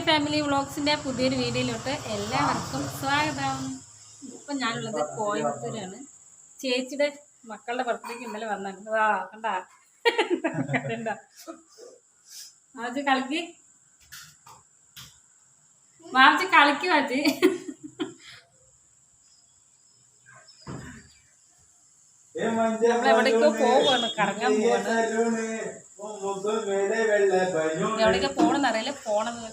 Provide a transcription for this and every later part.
Family വ്ളോഗ്സിൻ്റെ പുതിയൊരു വീഡിയോയിലോട്ട് എല്ലാവർക്കും സ്വാഗതം. ഇപ്പം ഞാനുള്ളത് കോയമ്പത്തൂരാണ്. ചേച്ചിയുടെ മക്കളുടെ ബർത്ത്ഡേക്ക് ഇന്നലെ വന്നിട്ടുണ്ട്. ആ കണ്ടാ കണ്ട മാജി കളിക്ക്, മാജി കളിക്ക്, മാജി നമ്മളെവിടേക്കോ പോവാണ്, കറങ്ങാൻ പോവാണ്. എവിടേക്ക് പോണെന്ന് അറിയില്ല, പോണെന്ന്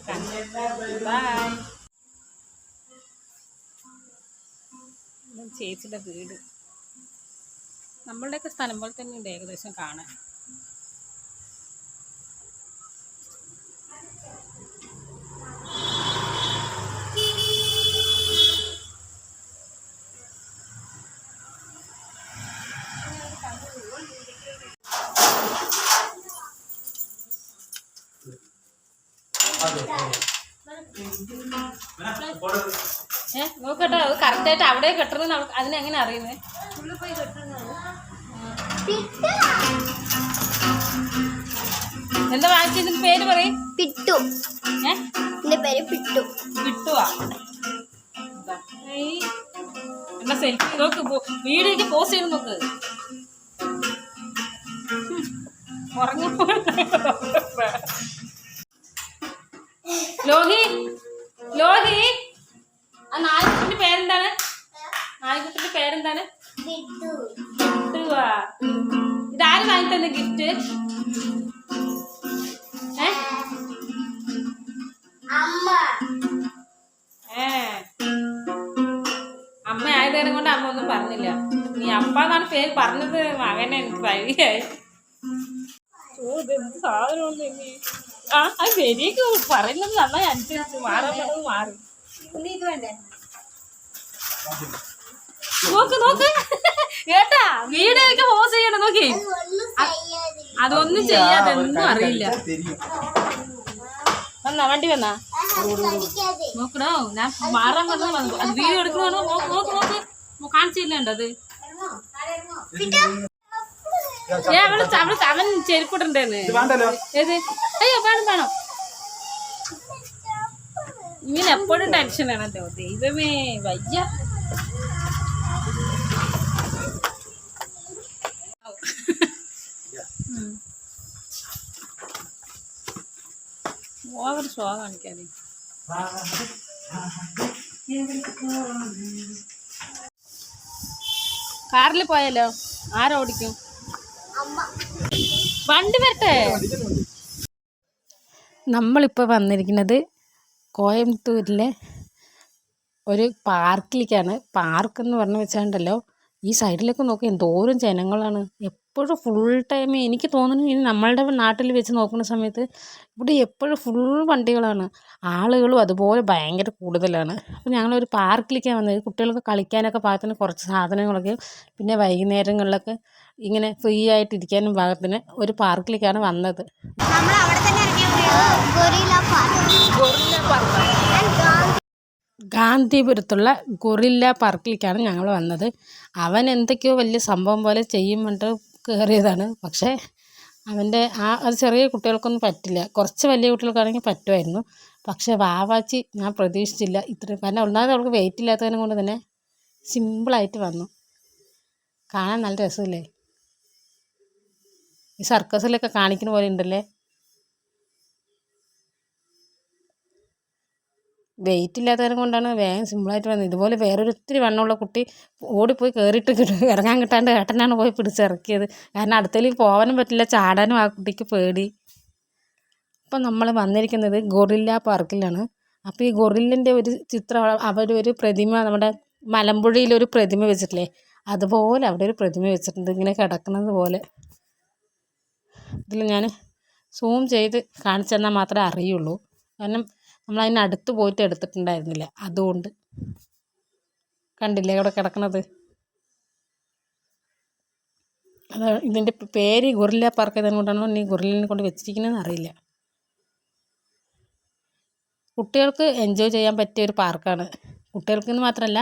ചേച്ചിയുടെ വീട് നമ്മളുടെയൊക്കെ സ്ഥലം പോലെ തന്നെ ഉണ്ട് ഏകദേശം കാണാൻ. നോക്കട്ടോ, അത് കറക്റ്റായിട്ട് അവിടെ കെട്ടണമെന്ന് അതിനെങ്ങനെ അറിയുന്നത്? എന്താ വാങ്ങിച്ചതിന്റെ പേര് പറയും? പിട്ടു. പേര് പിട്ടു. പിട്ടുവാ? എന്നാ സെൽഫി നോക്ക്, വീഡിയോക്ക് പോസ്റ്റ് ചെയ്ത് നോക്ക്. ഉറങ്ങപ്പോ ലോഹി, ലോഹി, ആ നായ്ക്കുട്ടിന്റെ പേരെന്താണ്? നായ്ക്കുട്ടിന്റെ പേരെന്താണ്? പിട്ടുവാ. ഇതാര് വാങ്ങി തന്നെ ഗിഫ്റ്റ്? അമ്മ ആയതേരം കൊണ്ട് അമ്മ ഒന്നും പറഞ്ഞില്ല. നീ അപ്പാന്നാണ് പേര് പറഞ്ഞത്, മകനെ എനിക്ക് വഴിയായി. ഇതെന്ത് സാധനമൊന്നും ഇനി ആ അത് ശരിയൊക്കെ പറയുന്നത് നന്നായി അനുസരിച്ച് മാറാൻ മാറി. നോക്ക് നോക്ക് കേട്ടാ, വീഡിയോക്ക് പോസ് ചെയ്യണം. നോക്കി, അതൊന്നും ചെയ്യാതെ ഒന്നും അറിയില്ല. വന്നാ വണ്ടി വന്നാ നോക്കണോ? ഞാൻ മാറാൻ വന്നത് അത് വീഡിയോ എടുക്കണോ? നോക്ക് നോക്ക് നോക്ക്, കാണിച്ചില്ലേണ്ട അത്. അവൻ ചെരുപ്പിടണ്ടേന്ന്. ഏത്? അയ്യോ വേണം വേണം. ഇങ്ങനെ എപ്പോഴും ടെൻഷനാണല്ലോ. ദൈവമേ വയ്യ. ഓവർ ഷോ കാണിക്കാതെ. കാറിൽ പോയാലോ? ആരോടിക്കും? വണ്ടി വരട്ടെ. നമ്മളിപ്പോൾ വന്നിരിക്കുന്നത് കോയമ്പത്തൂരിലെ ഒരു പാർക്കിലേക്കാണ്. പാർക്ക് എന്ന് പറഞ്ഞു വെച്ചാണ്ടല്ലോ, ഈ സൈഡിലേക്ക് നോക്കി എന്തോരം ജനങ്ങളാണ്. എപ്പോഴും ഫുൾ ടൈം. എനിക്ക് തോന്നുന്നു ഇനി നമ്മളുടെ നാട്ടിൽ വെച്ച് നോക്കുന്ന സമയത്ത് ഇവിടെ എപ്പോഴും ഫുൾ വണ്ടികളാണ്, ആളുകളും അതുപോലെ ഭയങ്കര കൂടുതലാണ്. അപ്പോൾ ഞങ്ങളൊരു പാർക്കിലേക്കാണ് വന്നത്. കുട്ടികൾക്ക് കളിക്കാനൊക്കെ പാകത്തിന് കുറച്ച് സാധനങ്ങളൊക്കെ, പിന്നെ വൈകുന്നേരങ്ങളിലൊക്കെ ഇങ്ങനെ ഫ്രീ ആയിട്ടിരിക്കാനും പാകത്തിന് ഒരു പാർക്കിലേക്കാണ് വന്നത്. ഗാന്ധിപുരത്തുള്ള ഗൊറില്ല പാർക്കിലേക്കാണ് ഞങ്ങൾ വന്നത്. അവൻ എന്തൊക്കെയോ വലിയ സംഭവം പോലെ ചെയ്യും പറഞ്ഞിട്ട് കയറിയതാണ്. പക്ഷേ അവൻ്റെ അത് ചെറിയ കുട്ടികൾക്കൊന്നും പറ്റില്ല. കുറച്ച് വലിയ കുട്ടികൾക്കാണെങ്കിൽ പറ്റുമായിരുന്നു. പക്ഷേ വാവാച്ചി ഞാൻ പ്രതീക്ഷിച്ചില്ല ഇത്രയും. കാരണം ഒന്നാമത് അവൾക്ക് വെയിറ്റ് ഇല്ലാത്തതിനെ കൊണ്ട് തന്നെ സിമ്പിളായിട്ട് വന്നു. കാണാൻ നല്ല രസമില്ലേ? ഈ സർക്കസിലൊക്കെ കാണിക്കുന്ന പോലെ ഉണ്ടല്ലേ. വെയിറ്റ് ഇല്ലാത്തതിനെ കൊണ്ടാണ് വേഗം സിമ്പിളായിട്ട് വന്നത്. ഇതുപോലെ വേറൊരു ഒത്തിരി വണ്ണമുള്ള കുട്ടി ഓടിപ്പോയി കയറിയിട്ട് ഇറങ്ങാൻ കിട്ടാണ്ട് ഏട്ടനാണ് പോയി പിടിച്ചിറക്കിയത്. കാരണം അടുത്തേക്ക് പോകാനും പറ്റില്ല, ചാടാനും ആ കുട്ടിക്ക് പേടി. അപ്പം നമ്മൾ വന്നിരിക്കുന്നത് ഗൊറില്ല പാർക്കിലാണ്. അപ്പോൾ ഈ ഗൊറില്ലിൻ്റെ ഒരു ചിത്രം, അവരൊരു പ്രതിമ, നമ്മുടെ മലമ്പുഴയിലൊരു പ്രതിമ വെച്ചിട്ടില്ലേ, അതുപോലെ അവിടെ ഒരു പ്രതിമ വെച്ചിട്ടുണ്ട്, ഇങ്ങനെ കിടക്കുന്നത് പോലെ. ഇതിൽ ഞാൻ സൂം ചെയ്ത് കാണിച്ചു തന്നാൽ മാത്രമേ അറിയുള്ളൂ. കാരണം നമ്മളതിനടുത്ത് പോയിട്ട് എടുത്തിട്ടുണ്ടായിരുന്നില്ല, അതുകൊണ്ട്. കണ്ടില്ലേ അവിടെ കിടക്കുന്നത്? അത് ഇതിൻ്റെ പേര് ഗൊറില്ല പാർക്ക് ആയതുകൊണ്ടാണോ ഈ ഗൊറില്ലിനെ കൊണ്ട് വെച്ചിരിക്കുന്നതെന്ന് അറിയില്ല. കുട്ടികൾക്ക് എൻജോയ് ചെയ്യാൻ പറ്റിയ ഒരു പാർക്കാണ്. കുട്ടികൾക്കെന്ന് മാത്രമല്ല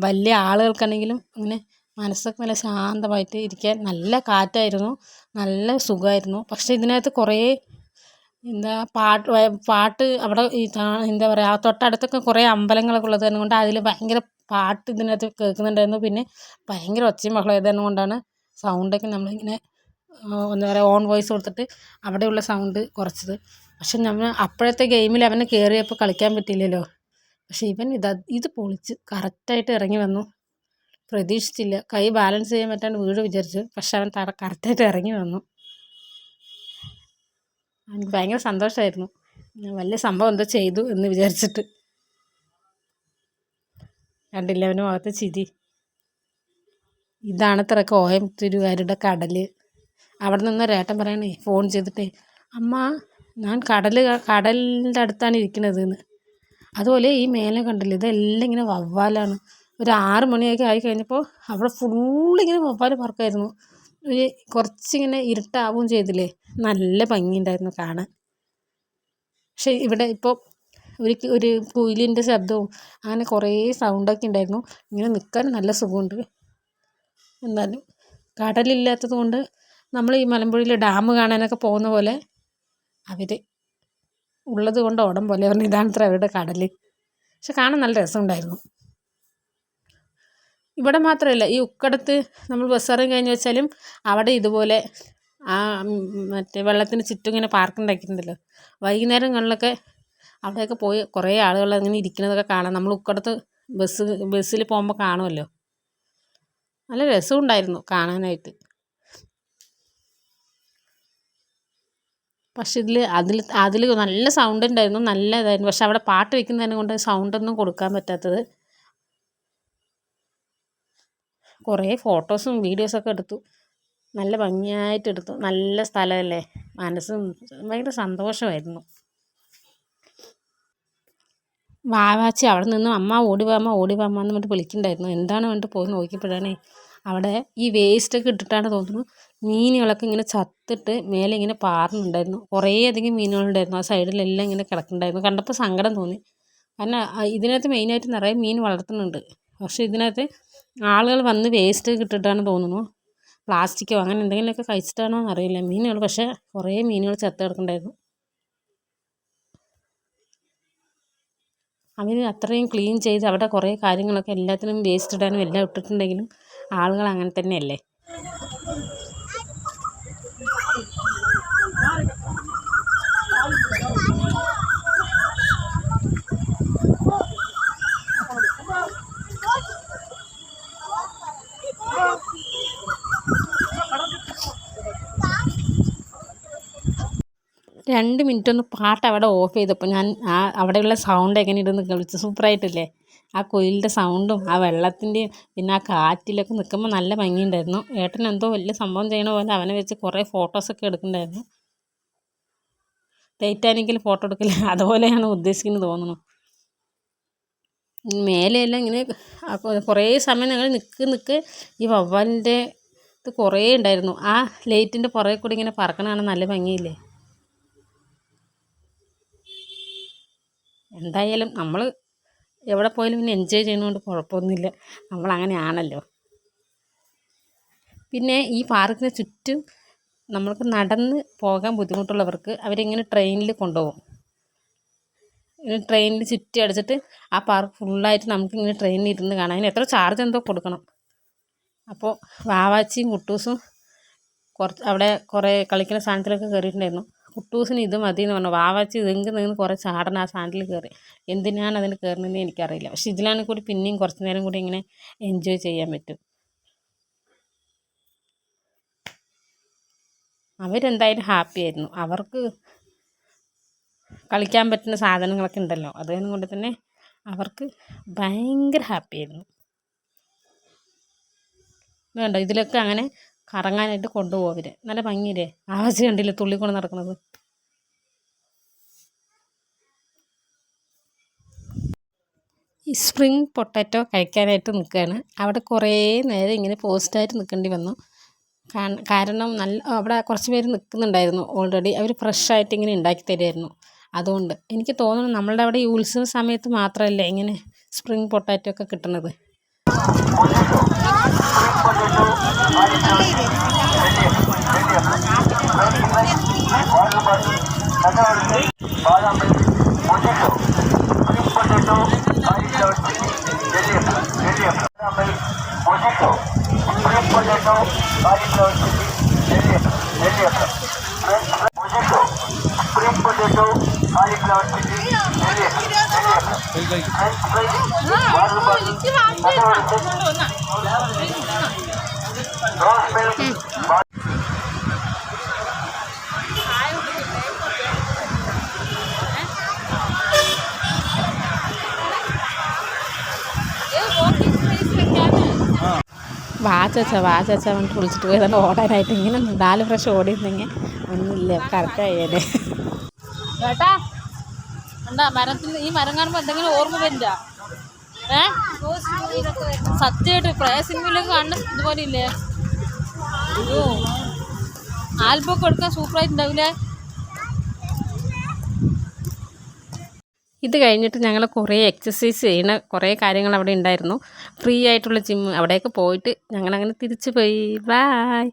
വലിയ ആളുകൾക്കാണെങ്കിലും ഇങ്ങനെ മനസ്സൊക്കെ നല്ല ശാന്തമായിട്ട് ഇരിക്കാൻ. നല്ല കാറ്റായിരുന്നു, നല്ല സുഖമായിരുന്നു. പക്ഷേ ഇതിനകത്ത് കുറേ എന്താ പാട്ട് അവിടെ എന്താ പറയുക തൊട്ടടുത്തൊക്കെ കുറേ അമ്പലങ്ങളൊക്കെ ഉള്ളത് തന്നെ കൊണ്ട് അതിൽ ഭയങ്കര പാട്ട് ഇതിനകത്ത് കേൾക്കുന്നുണ്ടായിരുന്നു. പിന്നെ ഭയങ്കര ഒച്ചയും ബഹളം ആയത് കൊണ്ടാണ് സൗണ്ടൊക്കെ നമ്മളിങ്ങനെ എന്താ പറയുക ഓൺ വോയിസ് കൊടുത്തിട്ട് അവിടെയുള്ള സൗണ്ട് കുറച്ചത്. പക്ഷെ നമ്മൾ അപ്പോഴത്തെ ഗെയിമിൽ അവന് കയറിയപ്പോൾ കളിക്കാൻ പറ്റിയില്ലല്ലോ. പക്ഷെ ഇവൻ ഇത് പൊളിച്ച് കറക്റ്റായിട്ട് ഇറങ്ങി വന്നു. പ്രതീക്ഷിച്ചില്ല, കൈ ബാലൻസ് ചെയ്യാൻ പറ്റാണ്ട് വീട് വിചാരിച്ചു. പക്ഷെ അവൻ കറക്റ്റായിട്ട് ഇറങ്ങി വന്നു. എനിക്ക് ഭയങ്കര സന്തോഷമായിരുന്നു. വലിയ സംഭവം എന്തോ ചെയ്തു എന്ന് വിചാരിച്ചിട്ട്. കണ്ടില്ല അവന് മുഖത്ത് ചിരി. ഇതാണത്ര കോയമ്പത്തൂരുകാരുടെ കടൽ. അവിടെ നിന്ന് ഒരേട്ടൻ പറയണേ ഫോൺ ചെയ്തിട്ടേ, അമ്മ ഞാൻ കടലിൻ്റെ അടുത്താണ് ഇരിക്കുന്നത് എന്ന്. അതുപോലെ ഈ മേലെ കണ്ടില്ല, ഇതെല്ലാം ഇങ്ങനെ വവ്വാലാണ്. ഒരു 6 മണിയൊക്കെ ആയി കഴിഞ്ഞപ്പോൾ അവിടെ ഫുള്ളിങ്ങനെ വവ്വാൽ പറക്കായിരുന്നു. ഒരു കുറച്ചിങ്ങനെ ഇരുട്ടാവുകയും ചെയ്തില്ലേ, നല്ല ഭംഗിയുണ്ടായിരുന്നു കാണാൻ. പക്ഷേ ഇവിടെ ഇപ്പോൾ ഒരു കുയിലിൻ്റെ ശബ്ദവും അങ്ങനെ കുറേ സൗണ്ടൊക്കെ ഉണ്ടായിരുന്നു. ഇങ്ങനെ നിൽക്കാൻ നല്ല സുഖമുണ്ട്. എന്നാലും കടലില്ലാത്തത് കൊണ്ട് നമ്മൾ ഈ മലമ്പുഴയിൽ ഡാം കാണാനൊക്കെ പോകുന്ന പോലെ അവർ ഉള്ളത് കൊണ്ട് ഓടം പോലെ പറഞ്ഞു. ഇതാണത്ര അവരുടെ കടൽ. പക്ഷെ കാണാൻ നല്ല രസമുണ്ടായിരുന്നു. ഇവിടെ മാത്രമല്ല, ഈ ഉക്കടത്ത് നമ്മൾ ബസ് ഇറങ്ങി കഴിഞ്ഞ് വെച്ചാലും അവിടെ ഇതുപോലെ മറ്റേ വെള്ളത്തിന് ചുറ്റും ഇങ്ങനെ പാർക്ക് ഉണ്ടാക്കിയിട്ടുണ്ടല്ലോ. വൈകുന്നേരങ്ങളിലൊക്കെ അവിടെയൊക്കെ പോയി കുറേ ആളുകൾ അങ്ങനെ ഇരിക്കുന്നതൊക്കെ കാണാം. നമ്മൾ ഉക്കടത്ത് ബസ്സിൽ പോകുമ്പോൾ കാണുമല്ലോ. നല്ല രസമുണ്ടായിരുന്നു കാണാനായിട്ട്. പക്ഷെ അതിൽ നല്ല സൗണ്ട് ഉണ്ടായിരുന്നു, നല്ല ഇതായിരുന്നു. പക്ഷെ അവിടെ പാട്ട് വെക്കുന്നതിനെ കൊണ്ട് സൗണ്ടൊന്നും കൊടുക്കാൻ പറ്റാത്തത്. കുറേ ഫോട്ടോസും വീഡിയോസൊക്കെ എടുത്തു. നല്ല ഭംഗിയായിട്ട് എടുത്തു. നല്ല സ്ഥലമല്ലേ, മനസ്സും ഭയങ്കര സന്തോഷമായിരുന്നു. വാവാച്ചി അവിടെ നിന്നും അമ്മ ഓടി വാ എന്ന് പറഞ്ഞിട്ട് വിളിക്കുന്നുണ്ടായിരുന്നു. എന്താണ് വേണ്ടിട്ട് പോയി നോക്കിയപ്പോഴാണേ അവിടെ ഈ വേസ്റ്റൊക്കെ ഇട്ടിട്ടാണ് തോന്നുന്നു മീനുകളൊക്കെ ഇങ്ങനെ ചത്തിട്ട് മേലെ ഇങ്ങനെ പാറുന്നുണ്ടായിരുന്നു. കുറേ അധികം മീനുകളുണ്ടായിരുന്നു. ആ സൈഡിലെല്ലാം ഇങ്ങനെ കിടക്കുന്നുണ്ടായിരുന്നു. കണ്ടപ്പോൾ സങ്കടം തോന്നി. കാരണം ഇതിനകത്ത് മെയിനായിട്ട് നിറയെ മീൻ വളർത്തുന്നുണ്ട്. പക്ഷേ ഇതിനകത്ത് ആളുകൾ വന്ന് വേസ്റ്റ് ഇട്ടിട്ടാണ് തോന്നുന്നു, പ്ലാസ്റ്റിക്കോ അങ്ങനെ എന്തെങ്കിലുമൊക്കെ കഴിച്ചിട്ടാണോ എന്നറിയില്ല മീനുകൾ. പക്ഷേ കുറേ മീനുകൾ ചത്ത് കിടക്കുന്നുണ്ടായിരുന്നു. അവർ അത്രയും ക്ലീൻ ചെയ്ത് അവിടെ കുറേ കാര്യങ്ങളൊക്കെ എല്ലാത്തിനും വേസ്റ്റ് ഇടാനും എല്ലാം ഇട്ടിട്ടുണ്ടെങ്കിലും ആളുകൾ അങ്ങനെ തന്നെയല്ലേ. 2 മിനിറ്റ് ഒന്ന് പാട്ട് അവിടെ ഓഫ് ചെയ്തപ്പോൾ ഞാൻ അവിടെയുള്ള സൗണ്ട് എങ്ങനെ ഇടുന്ന് കളിച്ചു. സൂപ്പറായിട്ടില്ലേ, ആ കുയിലിൻ്റെ സൗണ്ടും ആ വെള്ളത്തിൻ്റെയും പിന്നെ ആ കാറ്റിലൊക്കെ നിൽക്കുമ്പോൾ നല്ല ഭംഗിയുണ്ടായിരുന്നു. ഏട്ടൻ എന്തോ വലിയ സംഭവം ചെയ്യണ പോലെ അവനെ വെച്ച് കുറേ ഫോട്ടോസൊക്കെ എടുക്കുന്നുണ്ടായിരുന്നു. ടൈറ്റാനിക്കിൽ ഫോട്ടോ എടുക്കില്ല അതുപോലെയാണ് ഉദ്ദേശിക്കുന്നത് തോന്നുന്നു. മേലെയെല്ലാം ഇങ്ങനെ കുറേ സമയം ഞങ്ങൾ നിൽക്ക് ഈ വവ്വാലിൻ്റെ ഇത് കുറേ ഉണ്ടായിരുന്നു. ആ ലൈറ്റിൻ്റെ പുറകെ കൂടി ഇങ്ങനെ പറക്കണതാണ് നല്ല ഭംഗിയില്ലേ. എന്തായാലും നമ്മൾ എവിടെ പോയാലും പിന്നെ എൻജോയ് ചെയ്യുന്നതുകൊണ്ട് കുഴപ്പമൊന്നുമില്ല, നമ്മളങ്ങനെയാണല്ലോ. പിന്നെ ഈ പാർക്കിന് ചുറ്റും നമ്മൾക്ക് നടന്ന് പോകാൻ ബുദ്ധിമുട്ടുള്ളവർക്ക് അവരിങ്ങനെ ട്രെയിനിൽ കൊണ്ടുപോകും. ട്രെയിനിൽ ചുറ്റി അടിച്ചിട്ട് ആ പാർക്ക് ഫുള്ളായിട്ട് നമുക്കിങ്ങനെ ട്രെയിനിൽ ഇരുന്ന് കാണാം. അതിന് എത്ര ചാർജ് എന്തോ കൊടുക്കണം. അപ്പോൾ വാവാച്ചിയും കുട്ടൂസും അവിടെ കുറേ കളിക്കുന്ന സാധനത്തിലൊക്കെ കയറിയിട്ടുണ്ടായിരുന്നു. കുട്ടൂസിന് ഇത് മതി എന്ന് പറഞ്ഞു. വാവാച്ചി നിന്ന് കുറേ ചാടണം ആ സാധനത്തിൽ കയറി. എന്തിനാണ് അതിന് കയറുന്നതെന്ന് എനിക്കറിയില്ല. പക്ഷെ ഇതിലാണെങ്കിൽ കൂടി പിന്നെയും കുറച്ച് നേരം കൂടി ഇങ്ങനെ എൻജോയ് ചെയ്യാൻ പറ്റും. അവരെന്തായാലും ഹാപ്പി ആയിരുന്നു. അവർക്ക് കളിക്കാൻ പറ്റുന്ന സാധനങ്ങളൊക്കെ ഉണ്ടല്ലോ, അതുകൊണ്ട് തന്നെ അവർക്ക് ഭയങ്കര ഹാപ്പി ആയിരുന്നു. വേണ്ട ഇതിലൊക്കെ അങ്ങനെ കറങ്ങാനായിട്ട് കൊണ്ടുപോകും അവർ. നല്ല ഭംഗിയില്ലേ, ആവാസി കണ്ടില്ലേ തുള്ളിക്കൊണ്ട് നടക്കുന്നത്. ഈ സ്പ്രിങ് പൊട്ടാറ്റോ കഴിക്കാനായിട്ട് നിൽക്കുകയാണ്. അവിടെ കുറേ നേരം ഇങ്ങനെ പോസ്റ്റായിട്ട് നിൽക്കേണ്ടി വന്നു. കാരണം അവിടെ കുറച്ച് പേര് നിൽക്കുന്നുണ്ടായിരുന്നു ഓൾറെഡി. അവർ ഫ്രഷായിട്ട് ഇങ്ങനെ ഉണ്ടാക്കി തരുമായിരുന്നു. അതുകൊണ്ട് എനിക്ക് തോന്നുന്നു നമ്മളുടെ അവിടെ ഈ ഉത്സവ സമയത്ത് മാത്രമല്ലേ ഇങ്ങനെ സ്പ്രിങ് പൊട്ടാറ്റോ ഒക്കെ കിട്ടുന്നത്. വാച്ച വന്നിട്ട് വിളിച്ചിട്ട് പോയി തന്നെ ഓടാനായിട്ട് ഇങ്ങനെ 4 പ്രാവശ്യം ഓടിയിരുന്നെങ്കിൽ ഒന്നുമില്ല കറക്റ്റായേനെ. ചേട്ടാ എന്താ മരത്തിൽ ഈ മരം കാണുമ്പോൾ എന്തെങ്കിലും ഓർമ്മ വരില്ല? സത്യമായിട്ട് പ്രേ സിനിമയിലൊക്കെ കാണുന്ന ഇതുപോലെ ഇല്ലേ? അയ്യോ ആൽബമൊക്കെ എടുക്കാൻ സൂപ്പറായിട്ടുണ്ടാവില്ലേ? ഇത് കഴിഞ്ഞിട്ട് ഞങ്ങൾ കുറേ എക്സസൈസ് ചെയ്യുന്ന കുറേ കാര്യങ്ങൾ അവിടെ ഉണ്ടായിരുന്നു. ഫ്രീ ആയിട്ടുള്ള ജിം അവിടെയൊക്കെ പോയിട്ട് ഞങ്ങളങ്ങനെ തിരിച്ചു പോയി. ബായ്.